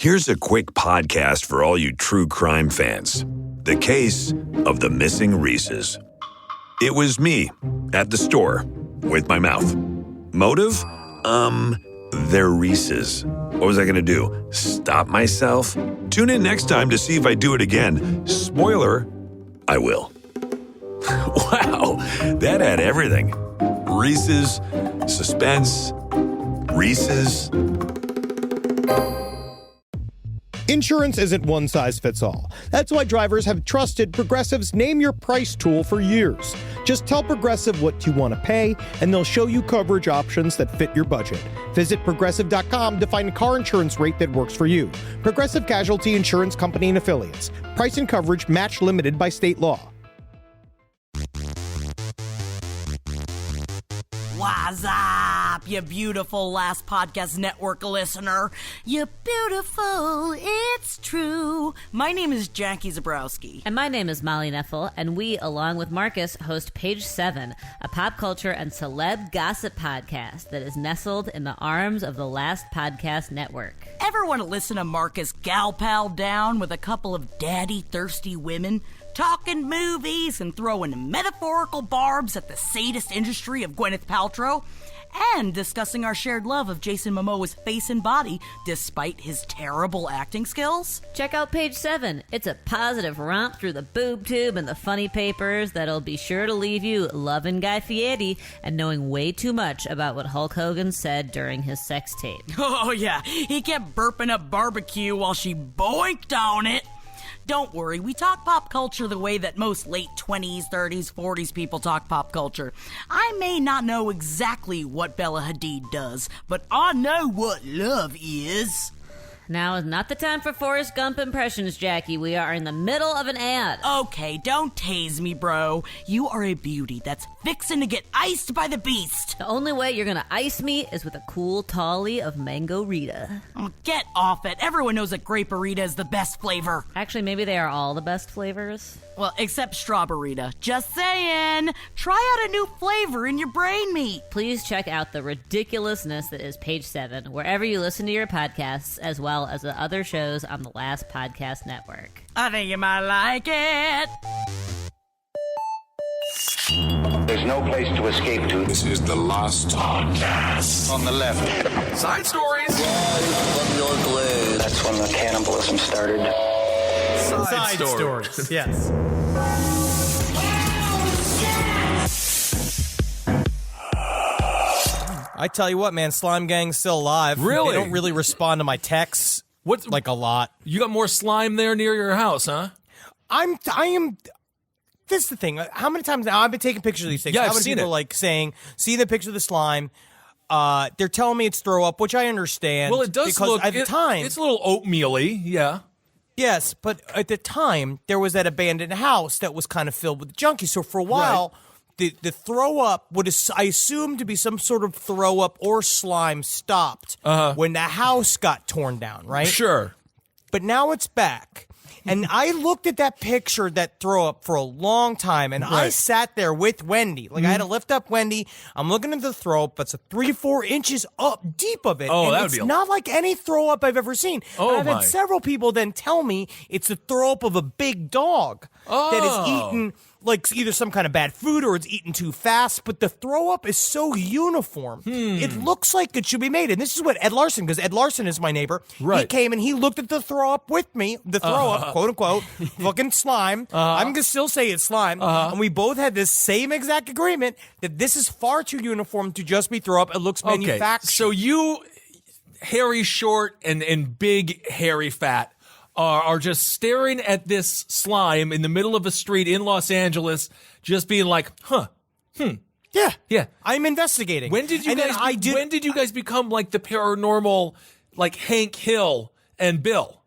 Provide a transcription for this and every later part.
Here's a quick podcast for all you true crime fans. The case of the missing Reese's. It was me at the store with my mouth. Motive? They're Reese's. What was I going to do? Stop myself? Tune in next time to see if I do it again. Spoiler, I will. Wow, that had everything. Reese's, suspense, Reese's. Insurance isn't one size fits all. That's why drivers have trusted Progressive's Name Your Price tool for years. Just tell Progressive what you want to pay, and they'll show you coverage options that fit your budget. Visit Progressive.com to find a car insurance rate that works for you. Progressive Casualty Insurance Company and Affiliates. Price and coverage match limited by state law. What's up, you beautiful Last Podcast Network listener? You beautiful, it's true. My name is Jackie Zabrowski. And my name is Molly Neffel, and we, along with Marcus, host Page 7, a pop culture and celeb gossip podcast that is nestled in the arms of the Last Podcast Network. Ever want to listen to Marcus gal pal down with a couple of daddy-thirsty women? Talking movies and throwing metaphorical barbs at the sadist industry of Gwyneth Paltrow, and discussing our shared love of Jason Momoa's face and body despite his terrible acting skills? Check out Page 7. It's a positive romp through the boob tube and the funny papers that'll be sure to leave you loving Guy Fieri and knowing way too much about what Hulk Hogan said during his sex tape. Oh yeah, he kept burping up barbecue while she boinked on it. Don't worry, we talk pop culture the way that most late 20s, 30s, 40s people talk pop culture. I may not know exactly what Bella Hadid does, but I know what love is. Now is not the time for Forrest Gump impressions, Jackie. We are in the middle of an ad. Okay, don't tase me, bro. You are a beauty that's fixin' to get iced by the beast. The only way you're gonna ice me is with a cool tolly of Mango Rita. Oh, get off it. Everyone knows that Grape Rita is the best flavor. Actually, maybe they are all the best flavors. Well, except Strawberry. Just saying. Try out a new flavor in your brain meat. Please check out the ridiculousness that is Page 7, wherever you listen to your podcasts, as well as the other shows on the Last Podcast Network. I think you might like it. There's no place to escape to. This is the Last Podcast. On the left. Side stories. That's when the cannibalism started. Side stories. Yes. I tell you what, man, Slime Gang's still alive. Really? They don't really respond to my texts. What's like a lot? You got more slime there near your house, huh? I am. This is the thing. How many times now I've been taking pictures of these things? Yeah, How I've many seen people it. like saying, "See the picture of the slime." They're telling me it's throw up, which I understand. Well, it does because look. at the time, it's a little oatmeal-y, yeah. yes, but at the time there was that abandoned house that was kind of filled with junkies. So for a while. The throw up I assume to be some sort of throw up or slime stopped when the house got torn down, right? Sure. But now it's back. And I looked at that picture, that throw up, for a long time, and I sat there with Wendy. Like, I had to lift up Wendy. I'm looking at the throw up. It's a 3-4 inches up deep of it. Oh, and that would it's be not like any throw up I've ever seen. Oh, and I've my. had several people then tell me it's the throw up of a big dog that is eaten like either some kind of bad food or it's eaten too fast, but the throw up is so uniform. It looks like it should be made. And this is what Ed Larson, because Ed Larson is my neighbor. Right. He came and he looked at the throw up with me, the throw up, quote unquote, fucking slime. I'm going to still say it's slime. And we both had this same exact agreement that this is far too uniform to just be throw up. It looks manufactured. So you, hairy, short, and big, hairy, fat, are just staring at this slime in the middle of a street in Los Angeles, just being like, Yeah. I'm investigating. When did you And then guys? When did you guys become like the paranormal, like Hank Hill and Bill?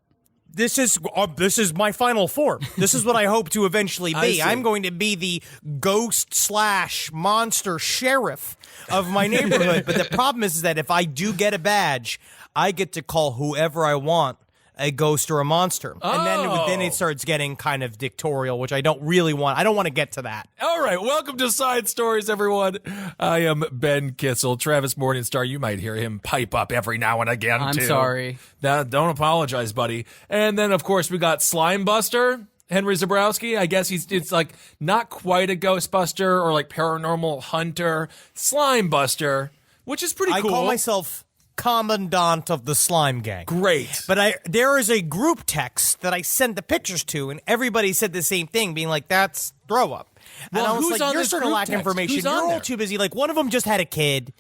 This is my final form. This is what I hope to eventually I be. see. I'm going to be the ghost/monster sheriff of my neighborhood. But the problem is that if I do get a badge, I get to call whoever I want a ghost or a monster. And then it starts getting kind of dictatorial, which I don't really want. I don't want to get to that. All right, welcome to Side Stories, everyone. I am Ben Kissel. Travis Morningstar, you might hear him pipe up every now and again, I'm too. sorry. Don't apologize, buddy. And then, of course, we got Slime Buster, Henry Zabrowski. I guess it's like not quite a Ghostbuster or like paranormal hunter. Slime Buster, which is pretty cool. I call myself Commandant of the Slime Gang. Great. But there is a group text that I sent the pictures to, and everybody said the same thing, being like, that's throw up. Well, and I was who's like, on you're this sort of group lacking text? information. Who's You're on all there? too busy. Like, one of them just had a kid.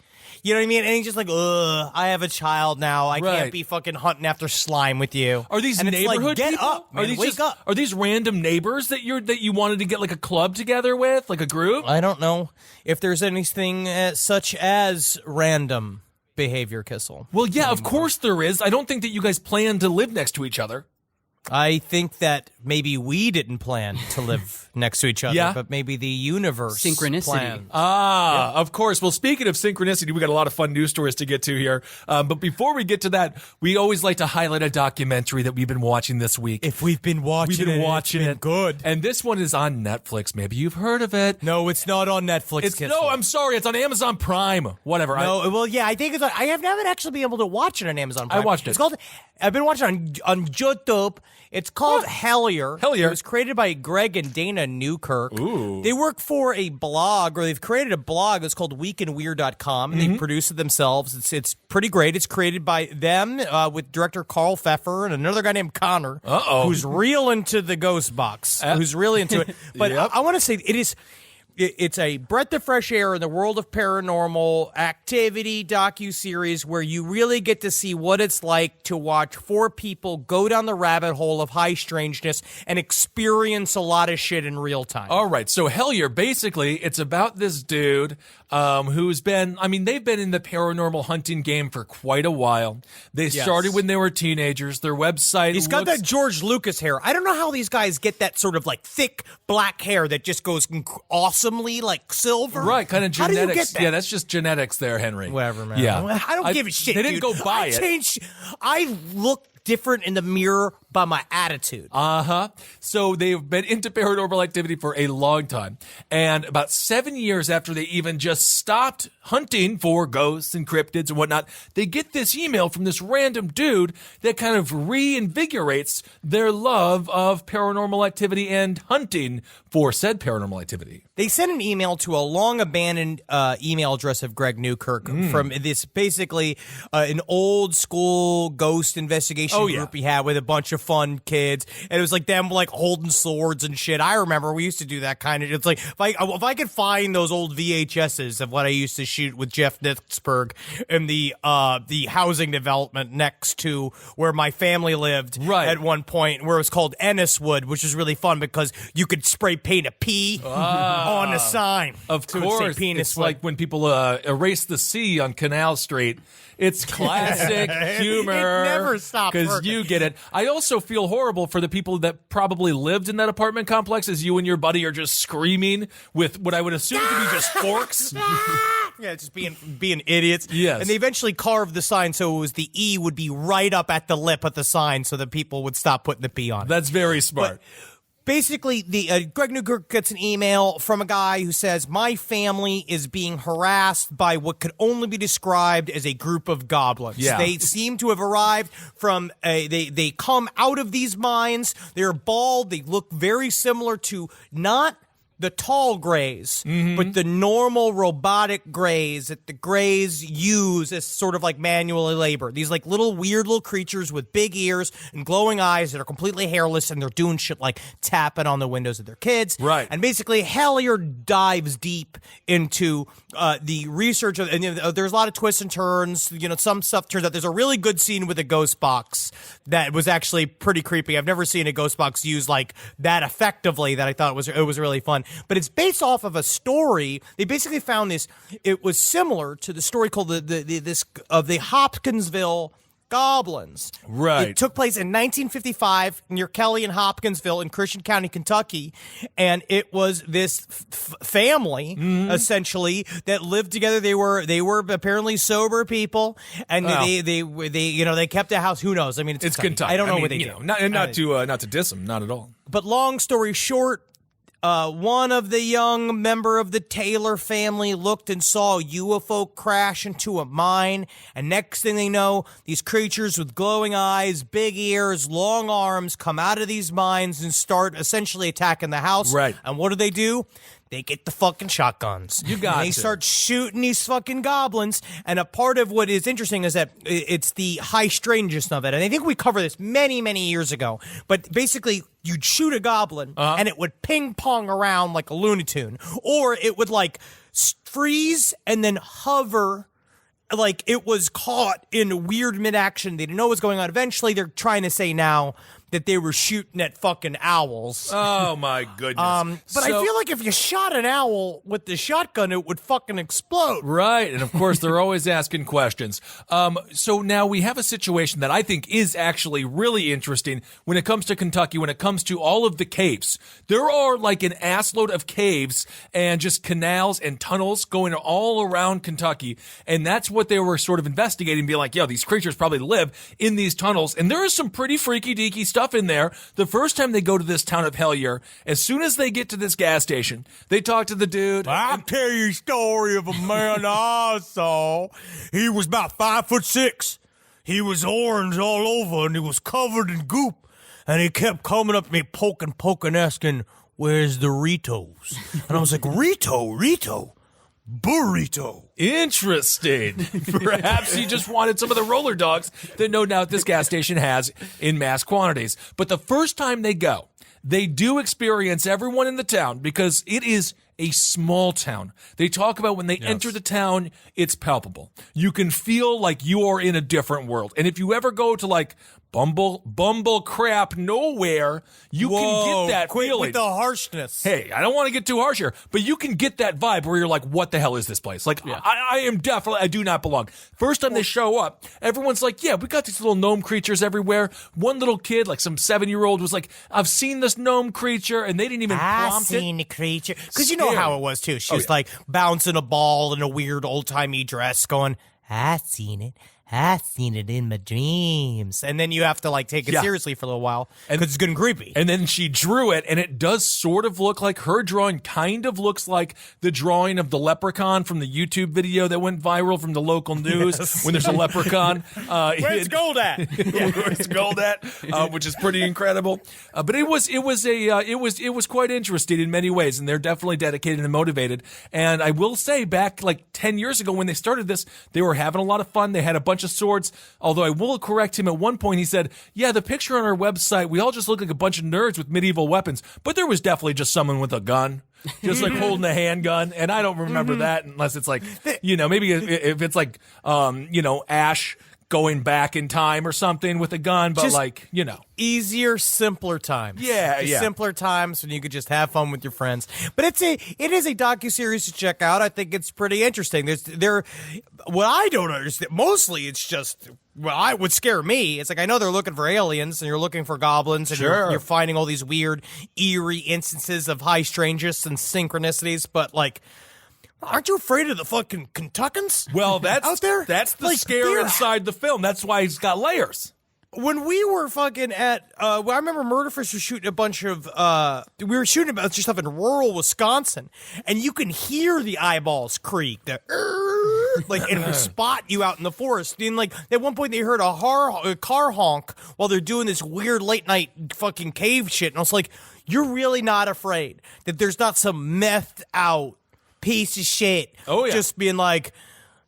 You know what I mean? And he's just like, ugh, I have a child now. I Right. can't be fucking hunting after slime with you. Are these and it's neighborhood like, get people? up, man. Are these Wake up. Are these random neighbors that you wanted to get like a club together with, like a group? I don't know if there's anything such as random behavior, Kissel. Well, yeah, of course there is. I don't think that you guys plan to live next to each other. I think that maybe we didn't plan to live next to each other, Yeah. but maybe the universe Synchronicity. planned. Of course. Well, speaking of synchronicity, we got a lot of fun news stories to get to here. But before we get to that, we always like to highlight a documentary that we've been watching this week. If we've been watching watching it's been good. And this one is on Netflix. Maybe you've heard of it. No, it's not on Netflix. Kissel. No, I'm sorry. It's on Amazon Prime. Whatever. No, well, yeah, I think it's on. I haven't actually been able to watch it on Amazon Prime. I watched it. It's called. I've been watching it on YouTube. It's called Hellier. Hellier. It was created by Greg and Dana Newkirk. Ooh. They work for a blog, or they've created a blog. It's called weekandweird.com, and they produce it themselves. It's pretty great. It's created by them with director Carl Pfeffer and another guy named Connor, who's real into the ghost box, who's really into it. But Yep. I want to say it is. It's a breath of fresh air in the world of paranormal activity docuseries where you really get to see what it's like to watch four people go down the rabbit hole of high strangeness and experience a lot of shit in real time. All right. So Hellier, basically, it's about this dude who's been, they've been in the paranormal hunting game for quite a while. They started when they were teenagers. Their website He's got that George Lucas hair. I don't know how these guys get that sort of like thick black hair that just goes awesomely like silver. Right, kind of How do you genetics. get that? Yeah, that's just genetics there, Henry. Whatever, man. Yeah. I don't give a shit, They didn't dude. go buy it. I look different in the mirror by my attitude. So they've been into paranormal activity for a long time. And about 7 years after they even just stopped hunting for ghosts and cryptids and whatnot, they get this email from this random dude that kind of reinvigorates their love of paranormal activity and hunting for said paranormal activity. They sent an email to a long abandoned email address of Greg Newkirk from this basically an old school ghost investigation group he had with a bunch of fun kids, and it was like them like holding swords and shit. I remember we used to do that kind of. It's like if I could find those old VHSs of what I used to shoot with Jeff Nitzberg in the housing development next to where my family lived at one point, where it was called Enniswood, which was really fun because you could spray paint a P on the sign. Of So it would say course, penis it's like when people erase the C on Canal Street. It's classic humor. It never stopped because working. you get it. I also feel horrible for the people that probably lived in that apartment complex as you and your buddy are just screaming with what I would assume to be just forks. Yeah, just being idiots. Yes. And they eventually carved the sign so it was the E would be right up at the lip of the sign so that people would stop putting the P on it. That's very smart. Basically, the Greg Newkirk gets an email from a guy who says, my family is being harassed by what could only be described as a group of goblins. Yeah. They seem to have arrived from, they come out of these mines. They're bald. They look very similar to not the tall grays, but the normal robotic grays that the grays use as sort of like manual labor. These like weird little creatures with big ears and glowing eyes that are completely hairless, and they're doing shit like tapping on the windows of their kids. Right. And basically, Hellier dives deep into the research of, and there's a lot of twists and turns. Some stuff turns out there's a really good scene with a ghost box that was actually pretty creepy. I've never seen a ghost box used like that effectively. That I thought it was really fun. But it's based off of a story. They basically found this. It was similar to the story called the Hopkinsville goblins. Right. It took place in 1955 near Kelly and Hopkinsville in Christian County, Kentucky, and it was this family essentially that lived together. They were apparently sober people, and they kept a house. Who knows? I mean, it's Kentucky. I don't know what they do. Not to diss them, not at all. But long story short, one of the young member of the Taylor family looked and saw a UFO crash into a mine, and next thing they know, these creatures with glowing eyes, big ears, long arms come out of these mines and start essentially attacking the house. Right. And what do? They get the fucking shotguns. You got and they to. start shooting these fucking goblins. And a part of what is interesting is that it's the high strangeness of it. And I think we covered this many, many years ago. But basically, you'd shoot a goblin, and it would ping pong around like a Looney Tune, or it would like freeze and then hover. Like it was caught in weird mid-action. They didn't know what was going on. Eventually, they're trying to say now that they were shooting at fucking owls. Oh, my goodness. But I feel like if you shot an owl with the shotgun, it would fucking explode. Right. And of course, they're always asking questions. So now we have a situation that I think is actually really interesting when it comes to Kentucky, when it comes to all of the caves. There are like an assload of caves and just canals and tunnels going all around Kentucky. And that's what they were sort of investigating, being like, yo, these creatures probably live in these tunnels. And there is some pretty freaky deaky stuff in there. The first time they go to this town of Hellier, as soon as they get to this gas station, they talk to the dude. I'll tell you a story of a man I saw. He was about 5'6". He was orange all over and he was covered in goop. And he kept coming up to me, poking, asking, where's the Ritos? And I was like, Rito? Burrito. Interesting. Perhaps he just wanted some of the roller dogs that no doubt this gas station has in mass quantities. But the first time they go, they do experience everyone in the town because it is a small town. They talk about when they enter the town, it's palpable. You can feel like you are in a different world. And if you ever go to like Bumble crap nowhere, you can get that feeling. With the harshness. Hey, I don't want to get too harsh here, but you can get that vibe where you're like, what the hell is this place? Like, I do not belong. First time they show up, everyone's like, yeah, we got these little gnome creatures everywhere. One little kid, like some 7-year-old was like, I've seen this gnome creature, and they didn't even prompt it. I've seen the creature. Because you know how it was, too. She was like bouncing a ball in a weird old-timey dress going, I've seen it in my dreams. And then you have to like take it seriously for a little while because it's getting creepy. And then she drew it, and it does sort of look like her drawing kind of looks like the drawing of the leprechaun from the YouTube video that went viral from the local news when there's a leprechaun. Where's gold at? Where's gold at? Which is pretty incredible. But it was quite interesting in many ways, and they're definitely dedicated and motivated. And I will say back like 10 years ago when they started this, they were having a lot of fun. They had a bunch of swords, although I will correct him at one point. He said, yeah, the picture on our website, we all just look like a bunch of nerds with medieval weapons, but there was definitely just someone with a gun, just like holding a handgun, and I don't remember that unless it's like, maybe if it's like, Ash going back in time or something with a gun, but just easier, simpler times. Simpler times when you could just have fun with your friends. But it is a docuseries to check out. I think it's pretty interesting. What I don't understand, mostly it's just, what would scare me, it's like, I know they're looking for aliens and you're looking for goblins and you're finding all these weird, eerie instances of high strangeness and synchronicities, but like, aren't you afraid of the fucking Kentuckans? Well, that's out there. That's the scare inside the film. That's why it's got layers. When we were fucking at, I remember Murderfish was shooting a bunch of, we were shooting a bunch of stuff in rural Wisconsin, and you can hear the eyeballs creak, and spot you out in the forest. And like, at one point they heard a car honk while they're doing this weird late night fucking cave shit, and I was like, you're really not afraid that there's not some methed out piece of shit just being like,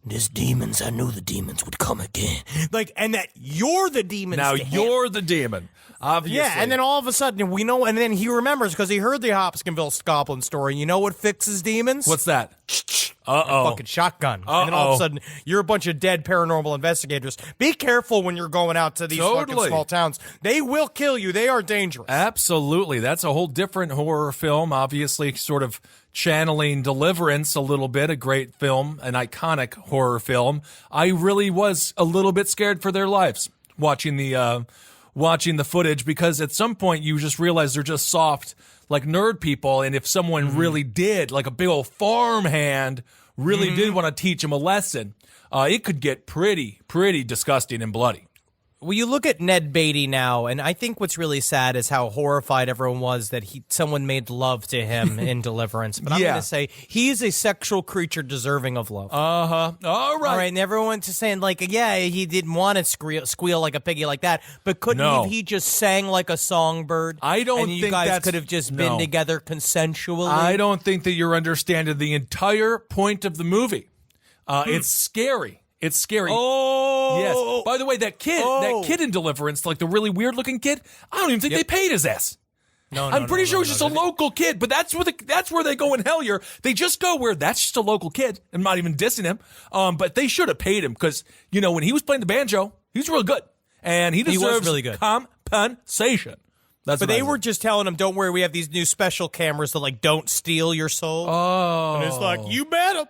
There's demons. I knew the demons would come again. Like, and that you're the demon. Now you're the demon. Obviously. Yeah, and then all of a sudden we know, and then he remembers because he heard the Hopkinsville goblin story. You know what fixes demons? What's that? A fucking shotgun. And then all of a sudden, you're a bunch of dead paranormal investigators. Be careful when you're going out to these fucking small towns. They will kill you. They are dangerous. Absolutely. That's a whole different horror film, obviously sort of channeling Deliverance a little bit, a great film, an iconic horror film. I really was a little bit scared for their lives watching the footage, because at some point you just realize they're just soft, like nerd people, and if someone really did, like a big old farmhand really did want to teach them a lesson, it could get pretty disgusting and bloody. Well, you look at Ned Beatty now, and I think what's really sad is how horrified everyone was that someone made love to him in Deliverance. But I'm going to say he's a sexual creature deserving of love. All right. All right, and everyone's just saying, like, yeah, he didn't want to squeal like a piggy like that, but couldn't he just sang like a songbird? I don't and think you guys could have just been together consensually? I don't think that you're understanding the entire point of the movie. It's scary. It's scary. Oh, yes. By the way, that kid in Deliverance, like the really weird looking kid, I don't even think they paid his ass. I'm pretty sure he's just a local kid, but that's where they go in Hellier. They just go where that's just a local kid. I'm not even dissing him. But they should have paid him, because when he was playing the banjo, he was real good, and he deserves really good compensation. But they were just telling him, don't worry, we have these new special cameras that, like, don't steal your soul. Oh. And it's like, you bet him.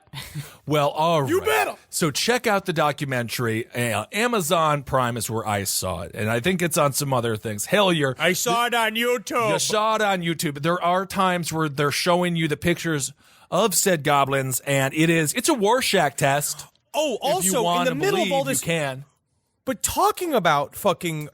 Well, all right. You bet him. So check out the documentary. Amazon Prime is where I saw it, and I think it's on some other things. Hellier. I saw it on YouTube. You saw it on YouTube. There are times where they're showing you the pictures of said goblins, and it's a Rorschach test. Oh, also, in the middle of all this, you can. But talking about fucking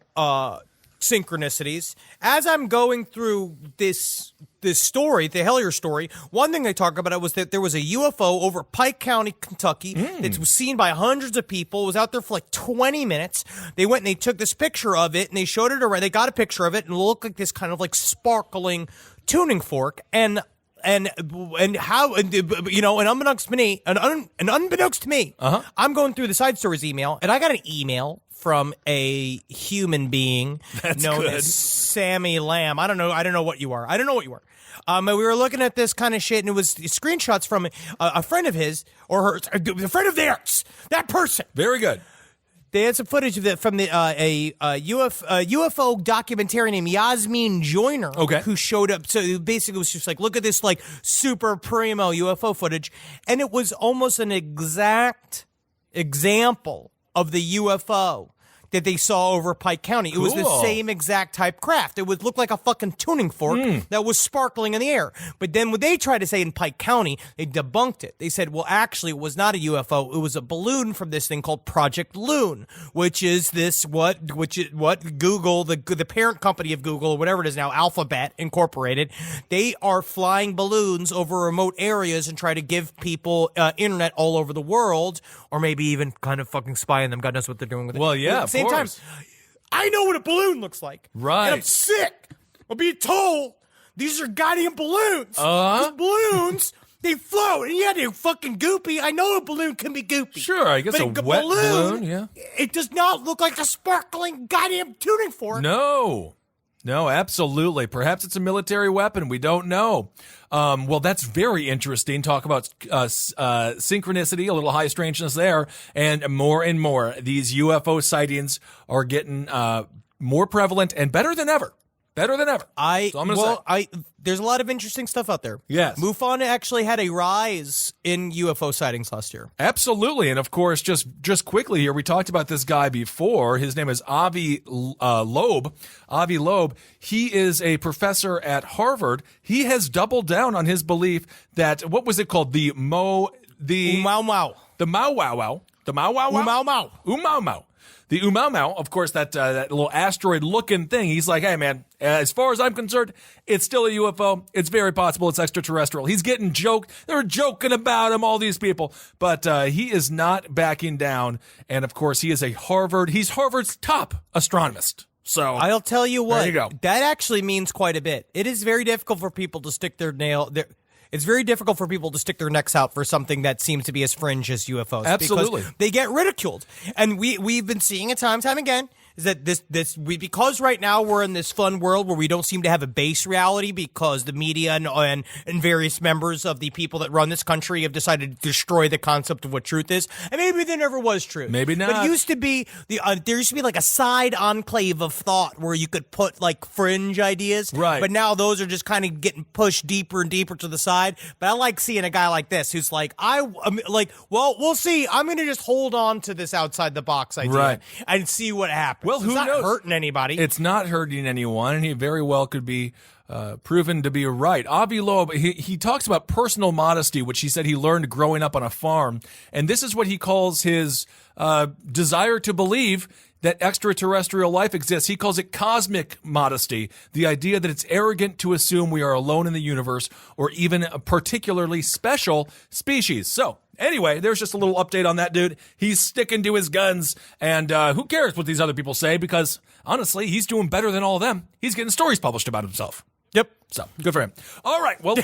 synchronicities, as I'm going through this story, the Hellier story, one thing they talk about was that there was a UFO over Pike County, Kentucky, that was seen by hundreds of people. It was out there for like 20 minutes. They went and they took this picture of it, and they showed it around. They got a picture of it, and it looked like this kind of like sparkling tuning fork. And how, and unbeknownst to me, I'm going through the Side Stories email, and I got an email from a human being known as Sammy Lamb. I don't know what you are. And we were looking at this kind of shit, and it was screenshots from a friend of his, or hers, a friend of theirs. That person. Very good. They had some footage of it from a UFO documentarian named Yasmin Joyner, who showed up. So basically, it was just like, look at this like super primo UFO footage, and it was almost an exact example of the UFO that they saw over Pike County. It was the same exact type craft. It would look like a fucking tuning fork that was sparkling in the air. But then when they tried to say in Pike County, they debunked it. They said, well, actually, it was not a UFO. It was a balloon from this thing called Project Loon, which is what Google, the parent company of Google, or whatever it is now, Alphabet Incorporated, they are flying balloons over remote areas and try to give people internet all over the world, or maybe even kind of fucking spy on them. God knows what they're doing with it. Well, yeah, same time, I know what a balloon looks like. Right. And I'm sick of being told these are goddamn balloons. Those balloons, they float. And yeah, they're fucking goopy. I know a balloon can be goopy. Sure, I guess but a wet balloon, yeah. It does not look like a sparkling goddamn tuning fork. No, absolutely. Perhaps it's a military weapon. We don't know. Well, that's very interesting. Talk about synchronicity, a little high strangeness there, and more. These UFO sightings are getting more prevalent and better than ever. Better than ever. There's a lot of interesting stuff out there. Yes. MUFON actually had a rise in UFO sightings last year. Absolutely. And of course, just quickly here, we talked about this guy before. His name is Avi Loeb. Avi Loeb. He is a professor at Harvard. He has doubled down on his belief that, what was it called? The Mau Wow. The Umau, of course, that little asteroid-looking thing. He's like, hey, man, as far as I'm concerned, it's still a UFO. It's very possible it's extraterrestrial. He's getting joked. They're joking about him, all these people. But he is not backing down. And, of course, he's Harvard's top astronomist. So I'll tell you what, there you go. That actually means quite a bit. It is very difficult for people to stick It's very difficult for people to stick their necks out for something that seems to be as fringe as UFOs. Absolutely. Because they get ridiculed. And we've been seeing it time and time again. is that because right now we're in this fun world where we don't seem to have a base reality because the media and various members of the people that run this country have decided to destroy the concept of what truth is. And maybe there never was truth. Maybe not. But it used to be there used to be like a side enclave of thought where you could put like fringe ideas. Right. But now those are just kind of getting pushed deeper and deeper to the side. But I like seeing a guy like this who's like, well, we'll see. I'm going to just hold on to this outside the box idea and see what happens. Well, who it's not knows? Hurting anybody. It's not hurting anyone, and he very well could be proven to be right. Avi Loeb, he talks about personal modesty, which he said he learned growing up on a farm, and this is what he calls his desire to believe that extraterrestrial life exists. He calls it cosmic modesty, the idea that it's arrogant to assume we are alone in the universe or even a particularly special species. So, anyway, there's just a little update on that dude. He's sticking to his guns, and who cares what these other people say, because honestly, he's doing better than all of them. He's getting stories published about himself. Yep. So, good for him. All right, well,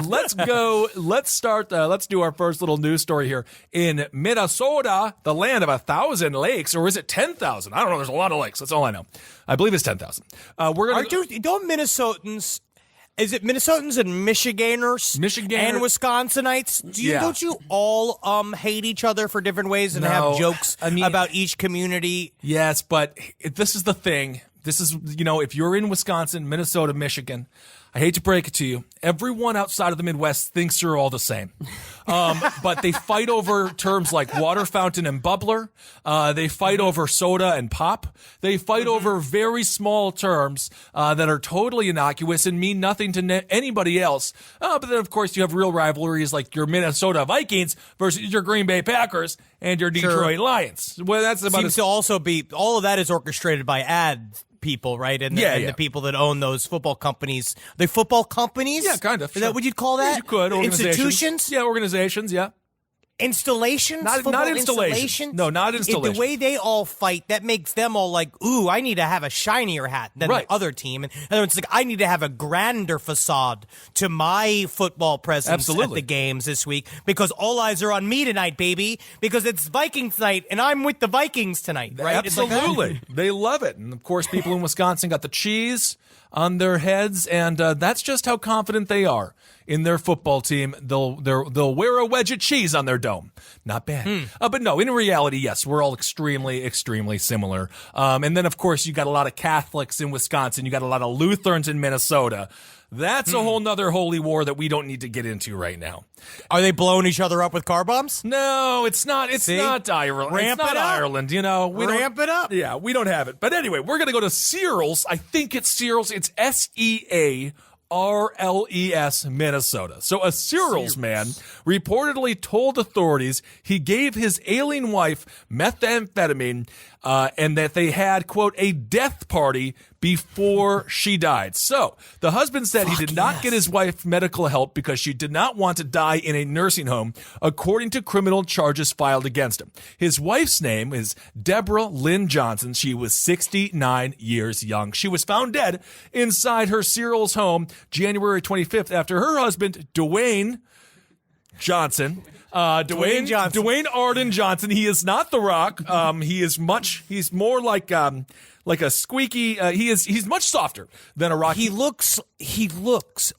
let's go. Let's do our first little news story here. In Minnesota, the land of 1,000 lakes, or is it 10,000? I don't know. There's a lot of lakes. That's all I know. I believe it's 10,000. Don't Minnesotans... Is it Minnesotans and Michiganders and Wisconsinites? Don't you all hate each other for different ways and have jokes about each community? Yes, but this is the thing. This is, if you're in Wisconsin, Minnesota, Michigan, I hate to break it to you, everyone outside of the Midwest thinks you're all the same. But they fight over terms like water fountain and bubbler. They fight over soda and pop. They fight over very small terms that are totally innocuous and mean nothing to anybody else. But then, of course, you have real rivalries like your Minnesota Vikings versus your Green Bay Packers and your Detroit Lions. Well, that's about seems to also be all of that is orchestrated by ads. People, right? And the people that own those football companies. The football companies? Yeah, kind of. Is that what you'd call that? Yeah, you could. Institutions? Yeah, organizations, yeah. Installations? Not installations. No, not installations. The way they all fight, that makes them all like, ooh, I need to have a shinier hat than the other team. And it's like, I need to have a grander facade to my football presence at the games this week because all eyes are on me tonight, baby, because it's Vikings night and I'm with the Vikings tonight, right? Absolutely. They love it. And of course, people in Wisconsin got the cheese on their heads, and that's just how confident they are in their football team. They'll wear a wedge of cheese on their dome. Not bad. But no, in reality, yes, we're all extremely, extremely similar. And then, of course, you got a lot of Catholics in Wisconsin. You got a lot of Lutherans in Minnesota. That's a whole nother holy war that we don't need to get into right now. Are they blowing each other up with car bombs? No, it's not. It's not Ireland. Ramp it's not it up. Ireland. Ramp it up. Yeah, we don't have it. But anyway, we're going to go to Searles. I think it's Searles. It's SEARLES, Minnesota. So a Searles man reportedly told authorities he gave his ailing wife methamphetamine and that they had, quote, a death party before she died. So the husband said he did not get his wife medical help because she did not want to die in a nursing home, according to criminal charges filed against him. His wife's name is Deborah Lynn Johnson. She was 69 years young. She was found dead inside her Searles home January 25th after her husband, Dwayne Johnson, Dwayne Arden Johnson. He is not The Rock. He's more like a squeaky. He's much softer than a Rock. He looks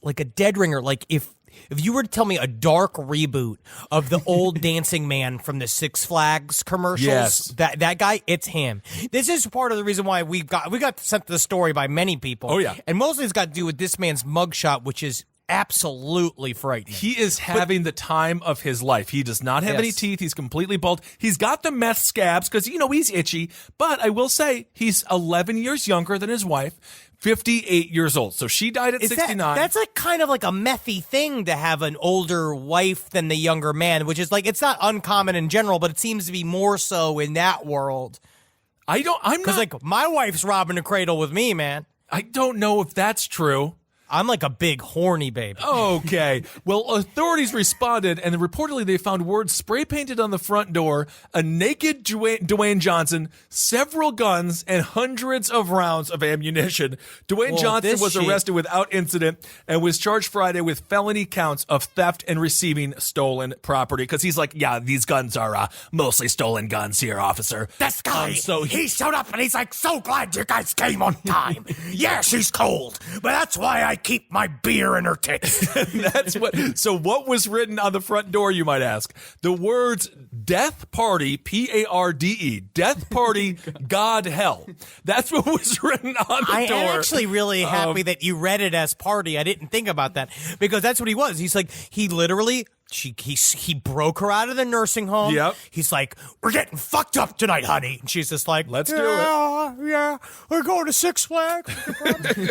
like a dead ringer. Like if you were to tell me a dark reboot of the old dancing man from the Six Flags commercials, that guy, it's him. This is part of the reason why we got sent the story by many people. Oh yeah, and mostly it's got to do with this man's mugshot, which is absolutely frightening. He is having the time of his life. He does not have any teeth. He's completely bald. He's got the meth scabs because, he's itchy. But I will say he's 11 years younger than his wife, 58 years old. So she died at 69. That's like kind of like a methy thing to have an older wife than the younger man, which is like, it's not uncommon in general, but it seems to be more so in that world. Because like my wife's robbing the cradle with me, man. I don't know if that's true. I'm like a big horny baby. Okay. Well, authorities responded, and reportedly they found words spray painted on the front door, a naked Dwayne Johnson, several guns, and hundreds of rounds of ammunition. Dwayne Johnson was arrested without incident and was charged Friday with felony counts of theft and receiving stolen property. Because he's like, yeah, these guns are mostly stolen guns here, officer. This guy, he showed up and he's like, so glad you guys came on time. Yeah, she's cold, but that's why I keep my beer in her tits. That's what. So what was written on the front door, you might ask? The words "Death Party," P-A-R-D-E, Death Party, God Hell. That's what was written on the door. I'm actually really happy that you read it as party. I didn't think about that because that's what he was. He's like, he literally... He broke her out of the nursing home. Yep. He's like, we're getting fucked up tonight, honey. And she's just like, let's do it. Yeah, we're going to Six Flags.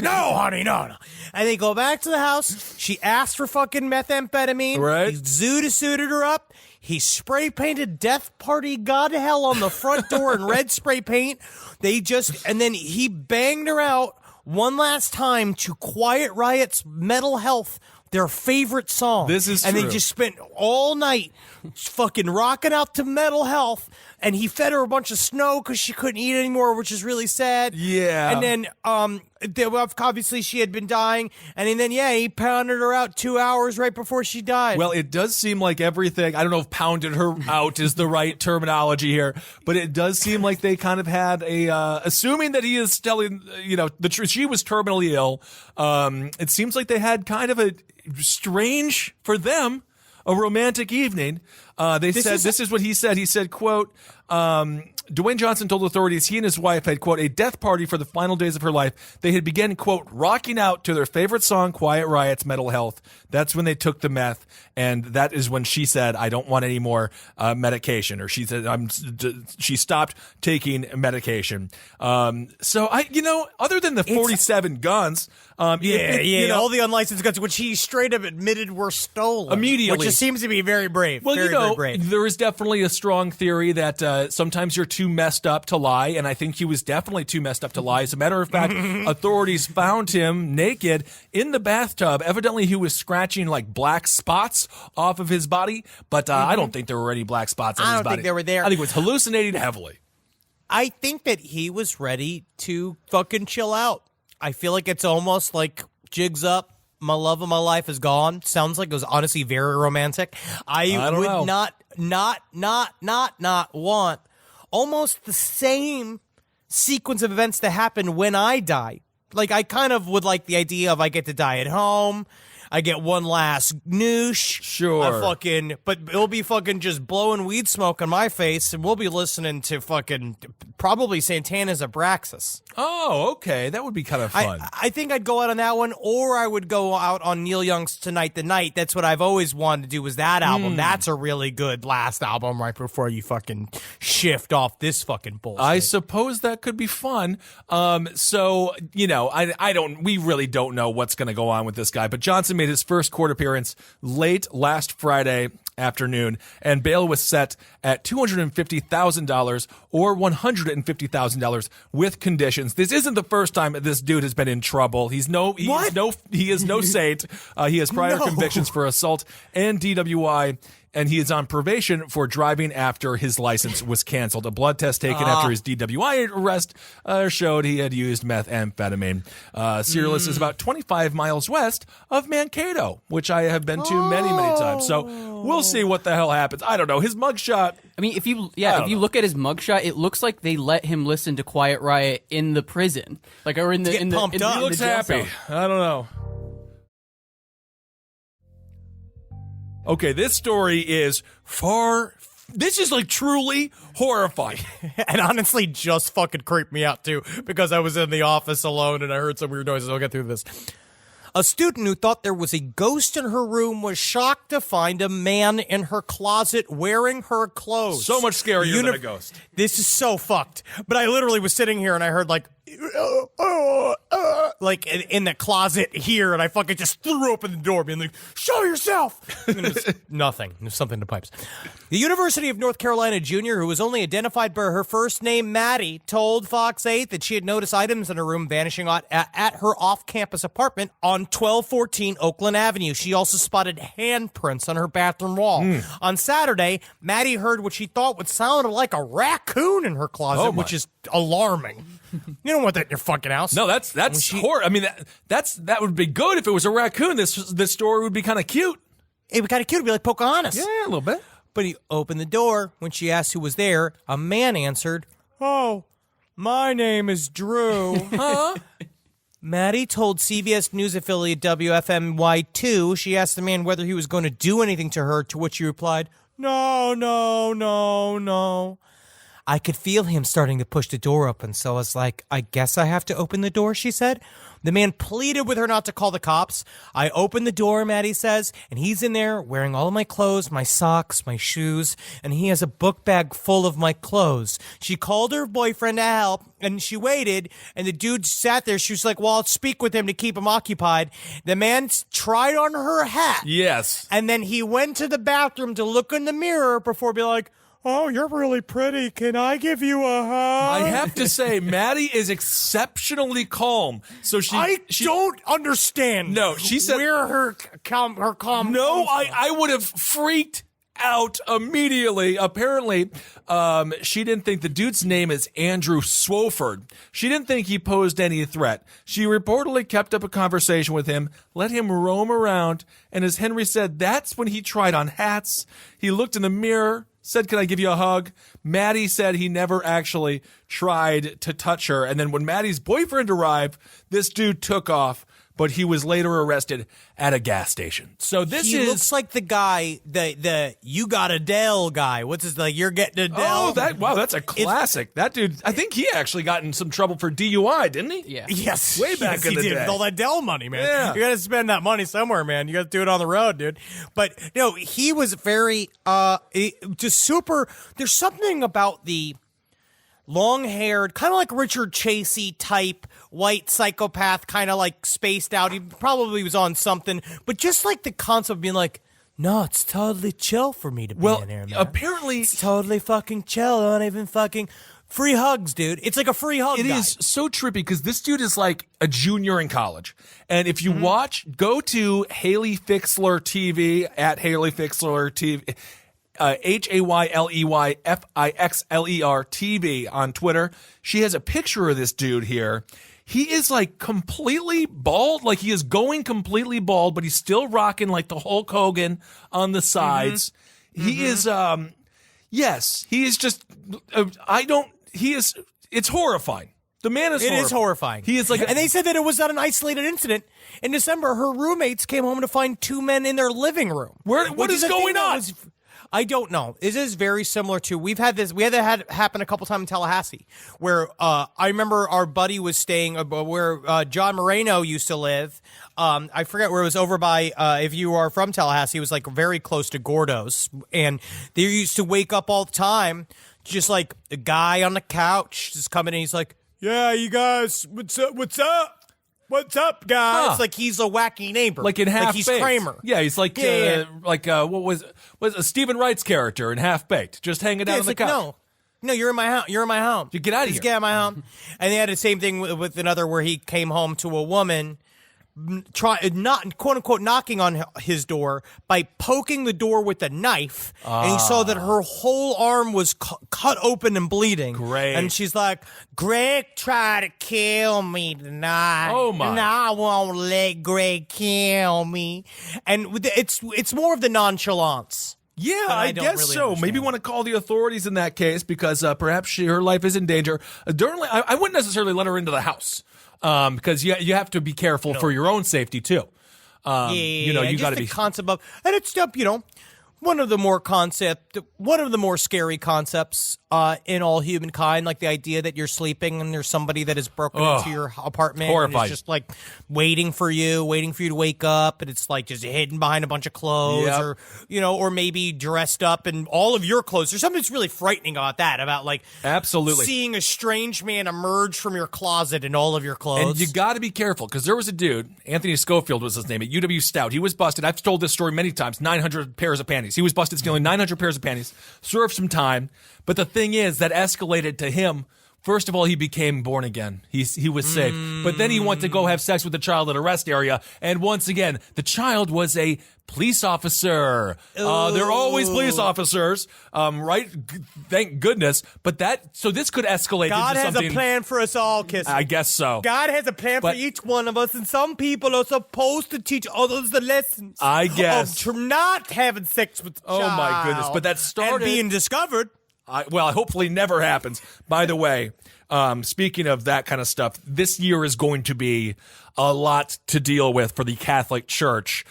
No, honey, no. And they go back to the house. She asked for fucking methamphetamine. Right. He suited her up. He spray painted Death Party God Hell on the front door in red spray paint. And then he banged her out one last time to Quiet Riot's Mental Health, their favorite song. This is and true. they just spent all night fucking rocking out to Mental Health, and he fed her a bunch of snow because she couldn't eat anymore, which is really sad. Yeah. And then obviously she had been dying, and then he pounded her out 2 hours right before she died. Well, it does seem like everything, I don't know if pounded her out is the right terminology here, but it does seem like they kind of had assuming that he is telling, the truth, she was terminally ill. It seems like they had kind of a strange, for them, a romantic evening. This is what he said. He said, quote, Dwayne Johnson told authorities he and his wife had, quote, a death party for the final days of her life. They had begun, quote, rocking out to their favorite song, Quiet Riot's Mental Health. That's when they took the meth. And that is when she said, I don't want any more medication. Or she said, she stopped taking medication. So other than the 47 guns, all the unlicensed guns, which he straight up admitted were stolen. Immediately. Which just seems to be very brave. Well, very brave. There is definitely a strong theory that sometimes you're too messed up to lie, and I think he was definitely too messed up to lie. As a matter of fact, authorities found him naked in the bathtub. Evidently, he was scratching like black spots off of his body, but I don't think there were any black spots on his body. I don't think they were there. I think it was hallucinating heavily. I think that he was ready to fucking chill out. I feel like it's almost like jigs up. My love of my life is gone. Sounds like it was honestly very romantic. I would not want almost the same sequence of events to happen when I die. Like, I kind of would like the idea of I get to die at home. I get one last noosh. Sure. But it'll be fucking just blowing weed smoke on my face, and we'll be listening to fucking probably Santana's Abraxas. Oh, okay. That would be kind of fun. I think I'd go out on that one, or I would go out on Neil Young's Tonight the Night. That's what I've always wanted to do, was that album. That's a really good last album right before you fucking shift off this fucking bullshit. I suppose that could be fun. We really don't know what's going to go on with this guy, but Johnson made his first court appearance late last Friday afternoon, and bail was set at $250,000 or $150,000 with conditions. This isn't the first time this dude has been in trouble. He is no saint. He has prior convictions for assault and DWI, and he is on probation for driving after his license was canceled. A blood test taken after his DWI arrest showed he had used methamphetamine. Sirius is about 25 miles west of Mankato, which I have been to many, many times. So we'll see what the hell happens. I don't know. His mugshot. I mean, if you look at his mugshot, it looks like they let him listen to Quiet Riot in the prison, like, or in the He looks happy. I don't know. Okay, this story is this is like truly horrifying. And honestly just fucking creeped me out too, because I was in the office alone and I heard some weird noises. I'll get through this. A student who thought there was a ghost in her room was shocked to find a man in her closet wearing her clothes. So much scarier than a ghost. This is so fucked. But I literally was sitting here and I heard like, like in the closet here, and I fucking just threw open the door, being like, "Show yourself!" And it was nothing. It was something in the pipes. The University of North Carolina junior, who was only identified by her first name, Maddie, told Fox 8 that she had noticed items in her room vanishing at her off-campus apartment on 1214 Oakland Avenue. She also spotted handprints on her bathroom wall. On Saturday, Maddie heard what she thought would sound like a raccoon in her closet, which is alarming. You don't want that in your fucking house. No, that's horrible. I mean, that would be good if it was a raccoon. This story would be kind of cute. It would be kind of cute. It'd be like Pocahontas. Yeah, a little bit. But he opened the door. When she asked who was there, a man answered, "Oh, my name is Drew." Huh? Maddie told CBS News affiliate WFMY2 she asked the man whether he was going to do anything to her, to which he replied, "No, no, no, no." I could feel him starting to push the door open, so I was like, "I guess I have to open the door," she said. The man pleaded with her not to call the cops. I opened the door, Maddie says, and he's in there wearing all of my clothes, my socks, my shoes, and he has a book bag full of my clothes. She called her boyfriend to help, and she waited, and the dude sat there. She was like, "Well, I'll speak with him to keep him occupied." The man tried on her hat. Yes. And then he went to the bathroom to look in the mirror before being like, "Oh, you're really pretty. Can I give you a hug?" I have to say, Maddie is exceptionally calm. So I don't understand. No, she said where her calm. No, I would have freaked out immediately. Apparently, she didn't think the dude's name is Andrew Swofford. She didn't think he posed any threat. She reportedly kept up a conversation with him, let him roam around, and as Henry said, that's when he tried on hats. He looked in the mirror, said, "Can I give you a hug?" Maddie said he never actually tried to touch her. And then when Maddie's boyfriend arrived, this dude took off, but he was later arrested at a gas station. So he looks like the guy, the "you got Adele" guy. What's his, like, "you're getting Adele"? Oh, that's a classic. That dude, I think he actually got in some trouble for DUI, didn't he? Yeah. Yes. Way back in the day. With all that Adele money, man. Yeah. You got to spend that money somewhere, man. You got to do it on the road, dude. But no, he was very, just super. There's something about the long-haired, kind of like Richard Chasey type white psychopath, kind of like spaced out. He probably was on something, but just like the concept of being like, "No, it's totally chill for me to be in here, man. Apparently, it's totally fucking chill. I don't even fucking free hugs, dude. It's like a free hug. It is so trippy because this dude is like a junior in college. And if you go to Haley Fixler TV at Haley Fixler TV. HAYLEYFIXLER TV on Twitter. She has a picture of this dude here. He is like completely bald, like he is going completely bald, but he's still rocking like the Hulk Hogan on the sides. He is, yes, he is just, it's horrifying. The man is horrifying. It is horrifying. He is like, and they said that it was not an isolated incident. In December, her roommates came home to find two men in their living room. What is going on? I don't know. This is very similar to, we had that happen a couple times in Tallahassee, where I remember our buddy was staying where John Moreno used to live. I forget where it was, over by, if you are from Tallahassee, it was like very close to Gordo's, and they used to wake up all the time, just like a guy on the couch just coming in, he's like, "Yeah, you guys, what's up? What's up, guys?" Huh. Like he's a wacky neighbor. Like in Half Like he's Baked. Kramer. Yeah, he's like, what was Stephen Wright's character in Half Baked, just hanging down on the couch. No, you're in my house. You're in my home. You get out of here. Just get out of my home. And they had the same thing with another where he came home to a woman, not quote unquote knocking on his door by poking the door with a knife, and he saw that her whole arm was cut open and bleeding. Great. And she's like, "Greg tried to kill me tonight. Oh my! And I won't let Greg kill me." And it's more of the nonchalance. Yeah, But I don't guess really so. understand. Maybe want to call the authorities in that case because perhaps her life is in danger. I wouldn't necessarily let her into the house because you have to be careful for your own safety too. You got to be concept of, and it's stuff, one of the more scary concepts in all humankind, like the idea that you're sleeping and there's somebody that has broken into your apartment and is just like waiting for you to wake up, and it's like just hidden behind a bunch of clothes, or or maybe dressed up in all of your clothes. There's something that's really frightening about that, about like absolutely seeing a strange man emerge from your closet in all of your clothes. And you got to be careful, because there was a dude, Anthony Schofield was his name, at UW Stout. He was busted. I've told this story many times. 900 pairs of panties. He was busted stealing 900 pairs of panties, served some time. But the thing is, that escalated to him. First of all, he became born again. He was saved. But then he went to go have sex with the child at a rest area. And once again, the child was a police officer. They're always police officers, right? Thank goodness. But this could escalate God into something. has a plan for us all, Kiss. I guess so. God has a plan for each one of us, and some people are supposed to teach others the lessons. I guess. Of not having sex with the child. Oh my goodness. But that started. And being discovered. Well, hopefully never happens. By the way, speaking of that kind of stuff, this year is going to be a lot to deal with for the Catholic Church.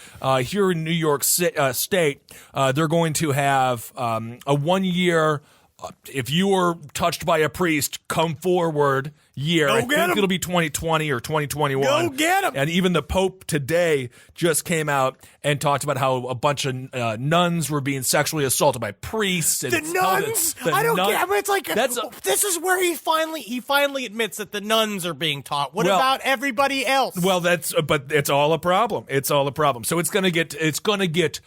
Here in New York State, they're going to have a 1 year, if you were touched by a priest, come forward year. I think it'll be 2020 or 2021. Go get him! And even the Pope today just came out and talked about how a bunch of nuns were being sexually assaulted by priests. And the nuns? I don't get. I mean, it's like this is where he finally admits that the nuns are being taught. What about everybody else? Well, but it's all a problem. It's all a problem. So it's gonna get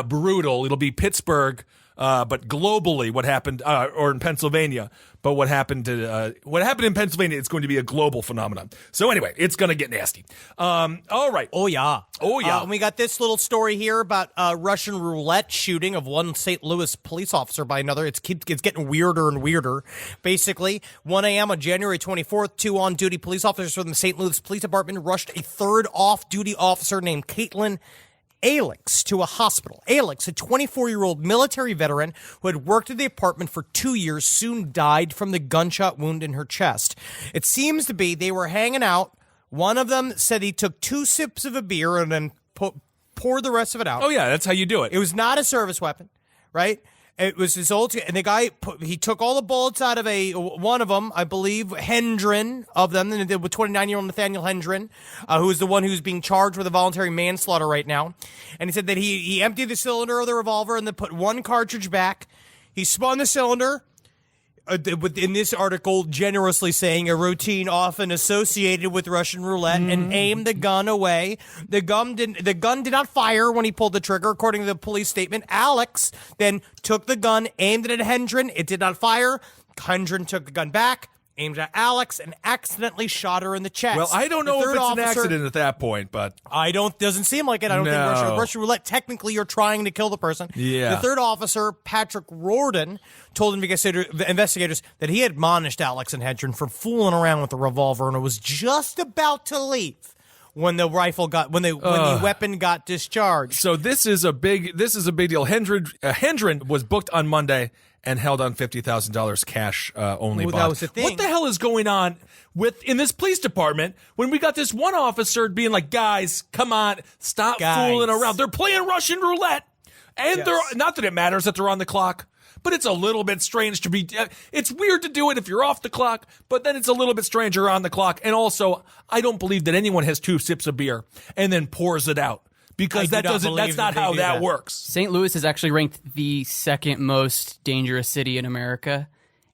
brutal. It'll be Pittsburgh. But globally, what happened, or in Pennsylvania, but what happened in Pennsylvania, it's going to be a global phenomenon. So anyway, it's going to get nasty. All right. Oh yeah. And we got this little story here about Russian roulette shooting of one St. Louis police officer by another. It's getting weirder and weirder. Basically, 1 a.m. on January 24th, 2 on-duty police officers from the St. Louis Police Department rushed a third off-duty officer named Caitlin Alex to a hospital. Alex, a 24-year-old military veteran who had worked at the apartment for 2 years, soon died from the gunshot wound in her chest. It seems to be they were hanging out. One of them said he took 2 sips of a beer and then poured the rest of it out. Oh, yeah, that's how you do it. It was not a service weapon, right? It was his old, and the guy, he took all the bullets out of one of them, I believe, Hendren of them, and with 29-year-old Nathaniel Hendren, who is the one who's being charged with a voluntary manslaughter right now. And he said that he emptied the cylinder of the revolver and then put one cartridge back. He spun the cylinder, in this article, generously saying a routine often associated with Russian roulette, and aimed the gun away. The gun did not fire when he pulled the trigger, according to the police statement. Alex then took the gun, aimed it at Hendren. It did not fire. Hendren took the gun back, aimed at Alex, and accidentally shot her in the chest. Well, I don't know if it's an accident at that point, but doesn't seem like it. I don't think Russian roulette, technically you're trying to kill the person. Yeah. The third officer, Patrick Rorden, told investigators that he admonished Alex and Hendren for fooling around with the revolver and was just about to leave when the weapon got discharged. So this is a big deal. Hendren was booked on Monday and held on $50,000 cash only bond. That was the thing. What the hell is going on in this police department when we got this one officer being like, guys, come on, stop fooling around. They're playing Russian roulette. And they're not that it matters that they're on the clock, but it's a little bit strange to be. It's weird to do it if you're off the clock, but then it's a little bit stranger on the clock. And also, I don't believe that anyone has 2 sips of beer and then pours it out. Because that's not how that works. St. Louis is actually ranked the second most dangerous city in America,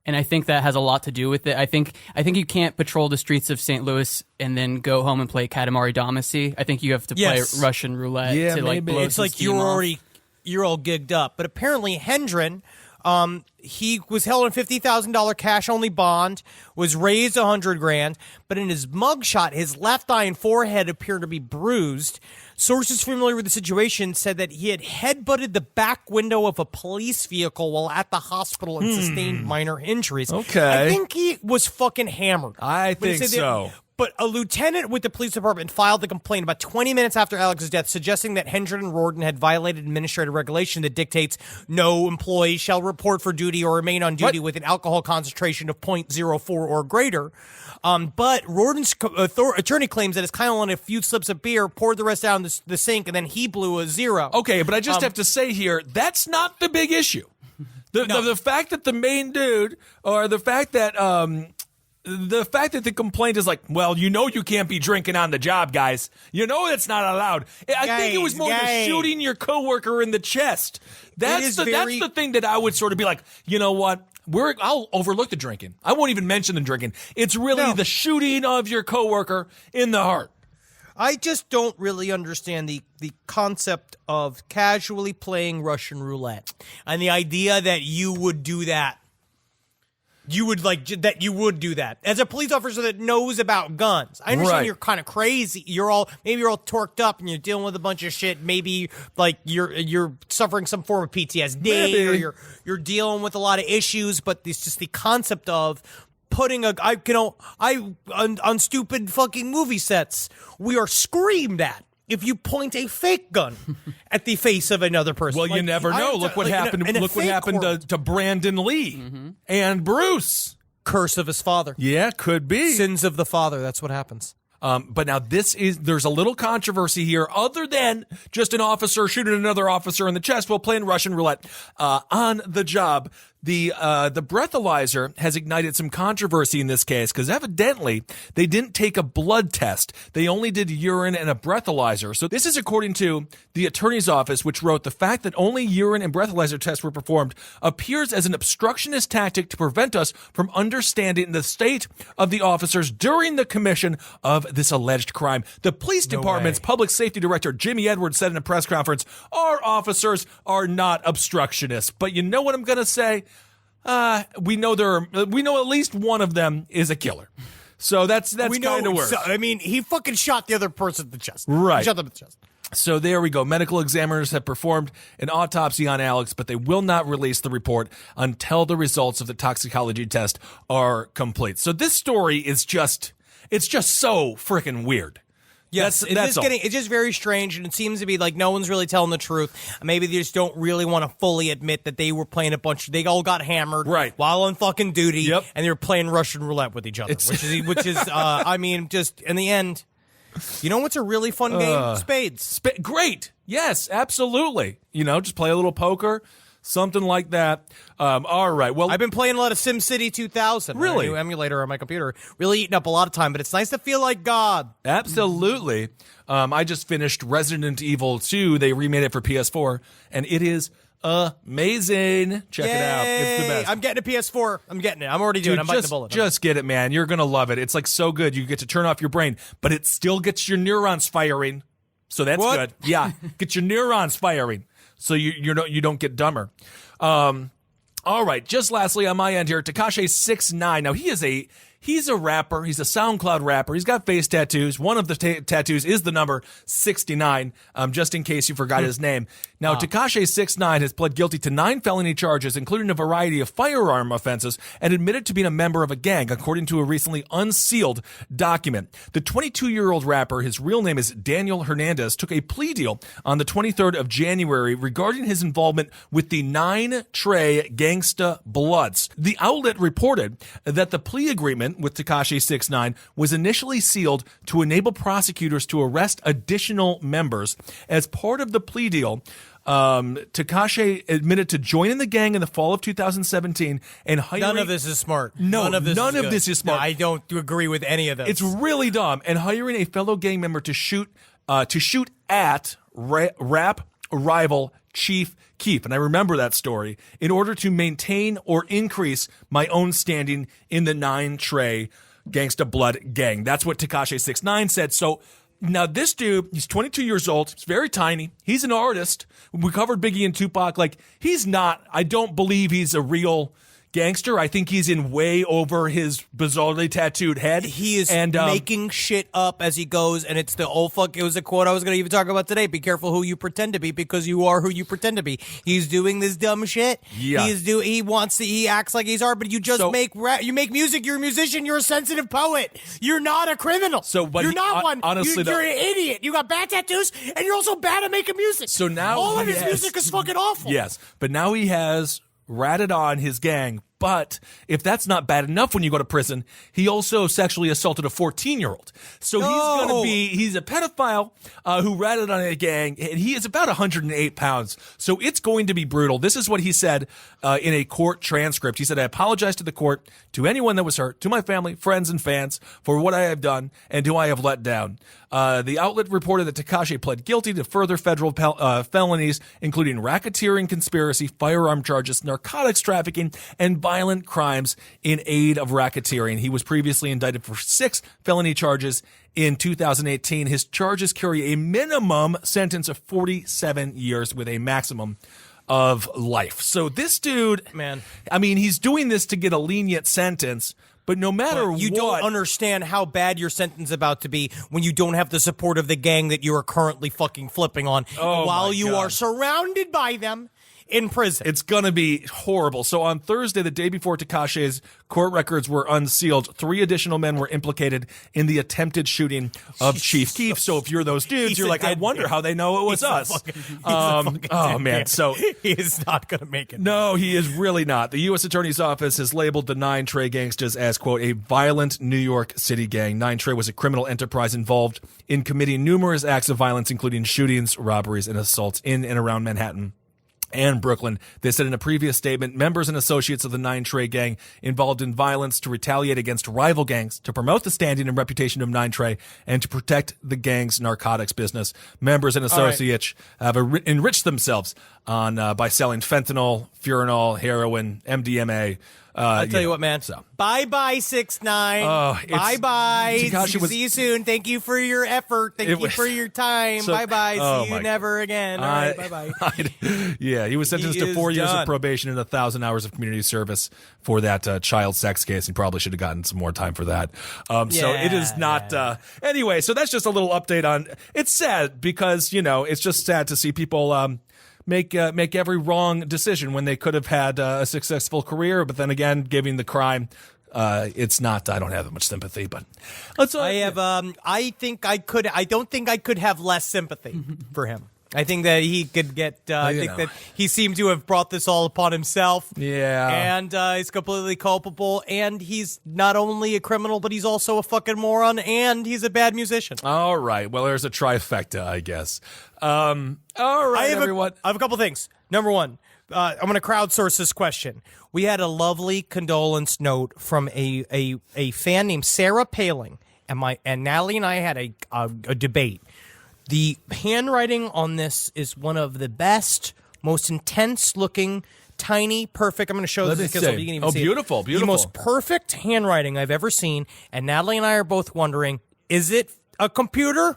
and I think that has a lot to do with it. I think you can't patrol the streets of St. Louis and then go home and play Katamari Damacy. I think you have to play Russian roulette to blow it's some like steam off. you're all gigged up. But apparently Hendren, he was held on $50,000 cash only bond, was raised $100,000, but in his mugshot, his left eye and forehead appeared to be bruised. Sources familiar with the situation said that he had headbutted the back window of a police vehicle while at the hospital and sustained minor injuries. Okay. I think he was fucking hammered. I think so. But a lieutenant with the police department filed the complaint about 20 minutes after Alex's death, suggesting that Hendren and Rorden had violated administrative regulation that dictates no employee shall report for duty or remain on duty with an alcohol concentration of 0.04 or greater. But Rorden's attorney claims that his client on a few slips of beer, poured the rest down the sink, and then he blew a zero. Okay, but I just have to say here, that's not the big issue. The fact that the main dude, or the fact that the complaint is like, well, you can't be drinking on the job, guys. That's not allowed. I think it was more the shooting your coworker in the chest. That's the thing that I would sort of be like, you know what? I'll overlook the drinking. I won't even mention the drinking. It's really the shooting of your coworker in the heart. I just don't really understand the concept of casually playing Russian roulette and the idea that you would do that. You would do that as a police officer that knows about guns. I understand you're kind of crazy. Maybe you're all torqued up and you're dealing with a bunch of shit. Maybe like you're suffering some form of PTSD or you're dealing with a lot of issues. But it's just the concept of putting on stupid fucking movie sets, we are screamed at if you point a fake gun at the face of another person. Well, you never know. Look what happened. Look what happened to Brandon Lee and Bruce. Curse of his father. Yeah, could be. Sins of the father. That's what happens. But now there's a little controversy here other than just an officer shooting another officer in the chest while playing Russian roulette on the job. The breathalyzer has ignited some controversy in this case because evidently they didn't take a blood test. They only did urine and a breathalyzer. So this is according to the attorney's office, which wrote the fact that only urine and breathalyzer tests were performed appears as an obstructionist tactic to prevent us from understanding the state of the officers during the commission of this alleged crime. The police department's public safety director, Jimmy Edwards, said in a press conference, our officers are not obstructionists. But you know what I'm going to say? We know at least one of them is a killer. So that's kind of worse. So, I mean, he fucking shot the other person in the chest. Right. He shot them in the chest. So there we go. Medical examiners have performed an autopsy on Alex, but they will not release the report until the results of the toxicology test are complete. So this story is it's just so freaking weird. Yes, it's just very strange, and it seems to be like no one's really telling the truth. Maybe they just don't really want to fully admit that they were playing they all got hammered while on fucking duty, and they were playing Russian roulette with each other, which is I mean, just in the end, you know what's a really fun game? Spades. Great. Yes, absolutely. Just play a little poker. Something like that. All right. Well, I've been playing a lot of SimCity 2000. Really? A new emulator on my computer. Really eating up a lot of time, but it's nice to feel like God. Absolutely. I just finished Resident Evil 2. They remade it for PS4, and it is amazing. Check it out. It's the best. I'm getting a PS4. I'm getting it. I'm already doing it. I'm biting the bullet. Just get it, man. You're going to love it. It's like so good. You get to turn off your brain, but it still gets your neurons firing. So that's good. Yeah. Get your neurons firing. So you don't get dumber. All right. Just lastly on my end here, Tekashi 6ix9ine. Now he's a rapper. He's a SoundCloud rapper. He's got face tattoos. One of the tattoos is the number 69. Just in case you forgot his name. Now Tekashi 6ix9ine has pled guilty to 9 felony charges, including a variety of firearm offenses, and admitted to being a member of a gang, according to a recently unsealed document. The 22-year-old rapper, his real name is Daniel Hernandez, took a plea deal on the 23rd of January regarding his involvement with the 9 Trey Gangsta Bloods. The outlet reported that the plea agreement with Tekashi 6ix9ine was initially sealed to enable prosecutors to arrest additional members. As part of the plea deal, Tekashi admitted to joining the gang in the fall of 2017 and hiring... None of this is smart. None of this is smart. No, I don't agree with any of this. It's really dumb. And hiring a fellow gang member to shoot at rap rival Chief Keef, and I remember that story, in order to maintain or increase my own standing in the 9 Trey Gangsta Blood gang. That's what Tekashi 6ix9ine said. So now this dude, he's 22 years old. He's very tiny. He's an artist. We covered Biggie and Tupac. Like, he's not, I don't believe he's a real gangster. I think he's in way over his bizarrely tattooed head. He is and, making shit up as he goes, and it's the old fuck. It was a quote I was going to even talk about today. Be careful who you pretend to be, because you are who you pretend to be. He's doing this dumb shit. Yeah. He acts like he's art, but you just make music. You're a musician. You're a sensitive poet. You're not a criminal. You're not one. Honestly, you're an idiot. You got bad tattoos, and you're also bad at making music. So now all of his music is fucking awful. Yes, but now he has ratted on his gang. But if that's not bad enough when you go to prison, he also sexually assaulted a 14-year-old. So he's a pedophile who ratted on a gang, and he is about 108 pounds. So it's going to be brutal. This is what he said in a court transcript. He said, "I apologize to the court, to anyone that was hurt, to my family, friends, and fans for what I have done and who I have let down." The outlet reported that Tekashi pled guilty to further federal felonies, including racketeering, conspiracy, firearm charges, narcotics trafficking, and violent crimes in aid of racketeering. He was previously indicted for 6 felony charges in 2018. His charges carry a minimum sentence of 47 years with a maximum of life. So this dude, man, I mean, he's doing this to get a lenient sentence. But no matter what, you don't understand how bad your sentence is about to be when you don't have the support of the gang that you are currently fucking flipping on while you are surrounded by them in prison. It's going to be horrible. So on Thursday, the day before Tekashi's court records were unsealed, 3 additional men were implicated in the attempted shooting of Chief Keef. So if you're those dudes, you're like, I wonder how they know it was us. Man. So he is not going to make it. No, he is really not. The U.S. Attorney's Office has labeled the 9 Trey gangsters as, quote, a violent New York City gang. 9 Trey was a criminal enterprise involved in committing numerous acts of violence, including shootings, robberies, and assaults in and around Manhattan and Brooklyn. They said in a previous statement, members and associates of the 9 Trey gang involved in violence to retaliate against rival gangs, to promote the standing and reputation of 9 Trey, and to protect the gang's narcotics business. Members and associates have enriched themselves on by selling fentanyl, Furanol, heroin, MDMA. I'll tell you what, man. Bye-bye, 6ix9ine. Bye-bye. See you soon. Thank you for your effort. Thank you for your time. Bye-bye. See you never again. All right, bye-bye. Yeah, he was sentenced to 4 years of probation and 1,000 hours of community service for that child sex case. He probably should have gotten some more time for that. So it is not... anyway, so that's just a little update on... It's sad because, it's just sad to see people... make every wrong decision when they could have had a successful career, but then again, giving the crime, it's not. I don't have that much sympathy, but I have. I think I could. I don't think I could have less sympathy for him. I think that he could get. I think that he seemed to have brought this all upon himself. Yeah, and he's completely culpable. And he's not only a criminal, but he's also a fucking moron. And he's a bad musician. All right. Well, there's a trifecta, I guess. All right, everyone. I have a couple things. Number one, I'm going to crowdsource this question. We had a lovely condolence note from a fan named Sarah Paling, and Natalie and I had a debate. The handwriting on this is one of the best, most intense-looking, tiny, perfect. I'm going to show this because you can even see beautiful, it. beautiful. The most perfect handwriting I've ever seen. And Natalie and I are both wondering, is it a computer,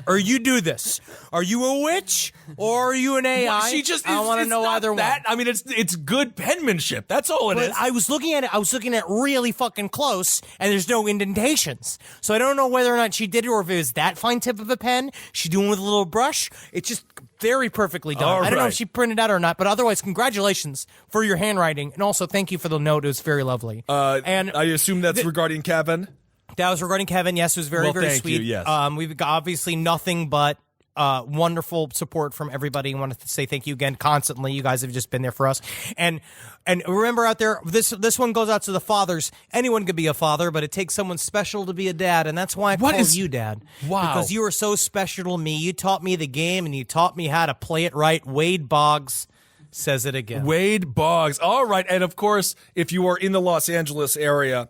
or you do this? Are you a witch, or are you an AI? She just. I want to know either one. I mean, it's good penmanship. That's all it is. I was looking at it. I was looking at it really fucking close, and there's no indentations. So I don't know whether or not she did it, or if it was that fine tip of a pen. She doing with a little brush. It's just very perfectly done. All I don't know right. if she printed out or not, but otherwise, congratulations for your handwriting, and also thank you for the note. It was very lovely. And I assume that's regarding Kevin. That was regarding Kevin. Yes, it was very, very thank sweet. you, yes. We've got obviously nothing but wonderful support from everybody. I wanted to say thank you again constantly. You guys have just been there for us. And remember out there, this one goes out to the fathers. Anyone could be a father, but it takes someone special to be a dad, and that's why I call you Dad. Wow. Because you are so special to me. You taught me the game, and you taught me how to play it right. Wade Boggs says it again. Wade Boggs. All right. And of course, if you are in the Los Angeles area,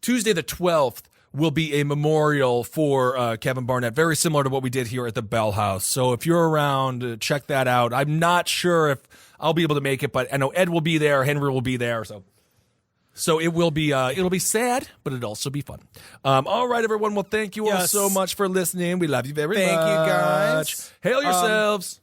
Tuesday the 12th will be a memorial for Kevin Barnett, very similar to what we did here at the Bell House. So if you're around, check that out. I'm not sure if I'll be able to make it, but I know Ed will be there, Henry will be there, so it will be it'll be sad, but it'll also be fun. All right, everyone. Well, thank you all so much for listening. We love you very much. Thank you, guys. Hail yourselves.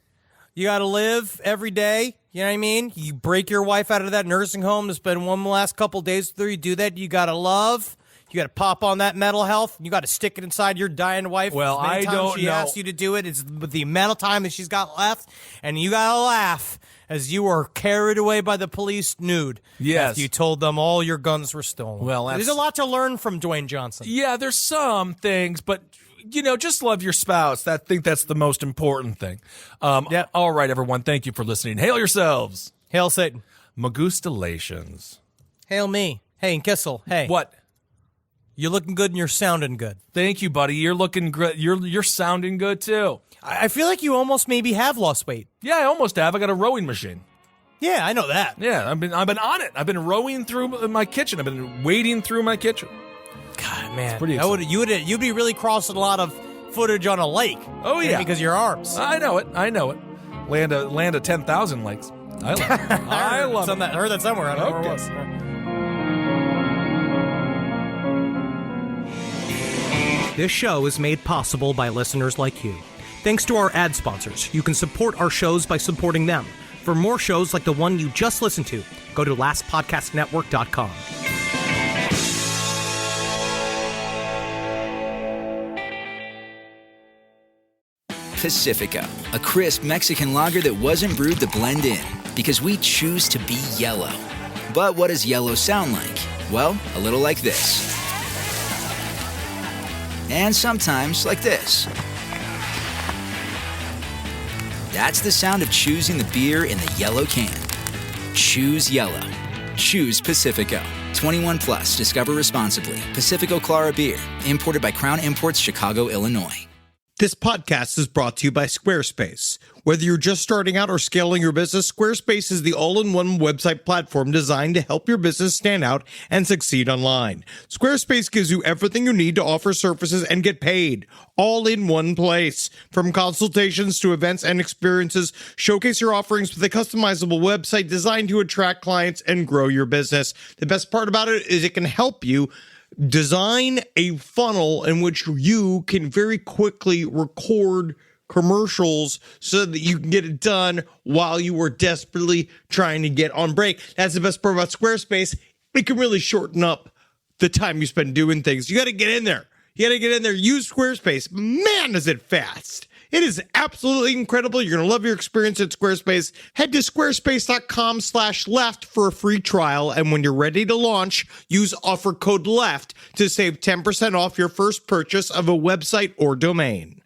You got to live every day You know what I mean? You break your wife out of that nursing home to spend one last couple days with her. You do that. You got to love. You got to pop on that mental health. You got to stick it inside your dying wife. Well, as many I times don't she know. asks you to do it. It's with the amount of time that she's got left. And you got to laugh as you are carried away by the police nude. Yes. After you told them all your guns were stolen. Well, there's a lot to learn from Dwayne Johnson. Yeah, there's some things, but just love your spouse. I think that's the most important thing. Yep. All right, everyone. Thank you for listening. Hail yourselves. Hail Satan. Magustalations. Hail me. Hey, and Kissel. Hey. What? You're looking good and you're sounding good. Thank you, buddy. You're looking good. You're sounding good too. I feel like you almost maybe have lost weight. Yeah, I almost have. I got a rowing machine. Yeah, I know that. Yeah, I've been on it. I've been rowing through my kitchen. I've been wading through my kitchen. God, man, pretty you'd be really crossing a lot of footage on a lake. Oh yeah, because of your arms. I know it. Land of 10,000 lakes. I love it. I heard that somewhere. I don't know where it was. This show is made possible by listeners like you. Thanks to our ad sponsors, you can support our shows by supporting them. For more shows like the one you just listened to, go to lastpodcastnetwork.com. Pacifica, a crisp Mexican lager that wasn't brewed to blend in, because we choose to be yellow. But what does yellow sound like? Well, a little like this. And sometimes like this. That's the sound of choosing the beer in the yellow can. Choose yellow. Choose Pacifico. 21 plus. Discover responsibly. Pacifico Clara Beer. Imported by Crown Imports, Chicago, Illinois. This podcast is brought to you by Squarespace. Whether you're just starting out or scaling your business, Squarespace is the all-in-one website platform designed to help your business stand out and succeed online. Squarespace gives you everything you need to offer services and get paid, all in one place. From consultations to events and experiences, showcase your offerings with a customizable website designed to attract clients and grow your business. The best part about it is it can help you design a funnel in which you can very quickly record commercials so that you can get it done while you are desperately trying to get on break. That's the best part about Squarespace. It can really shorten up the time you spend doing things. You got to get in there. Use Squarespace. Man, is it fast. It is absolutely incredible. You're going to love your experience at Squarespace. Head to squarespace.com/left for a free trial. And when you're ready to launch, use offer code LEFT to save 10% off your first purchase of a website or domain.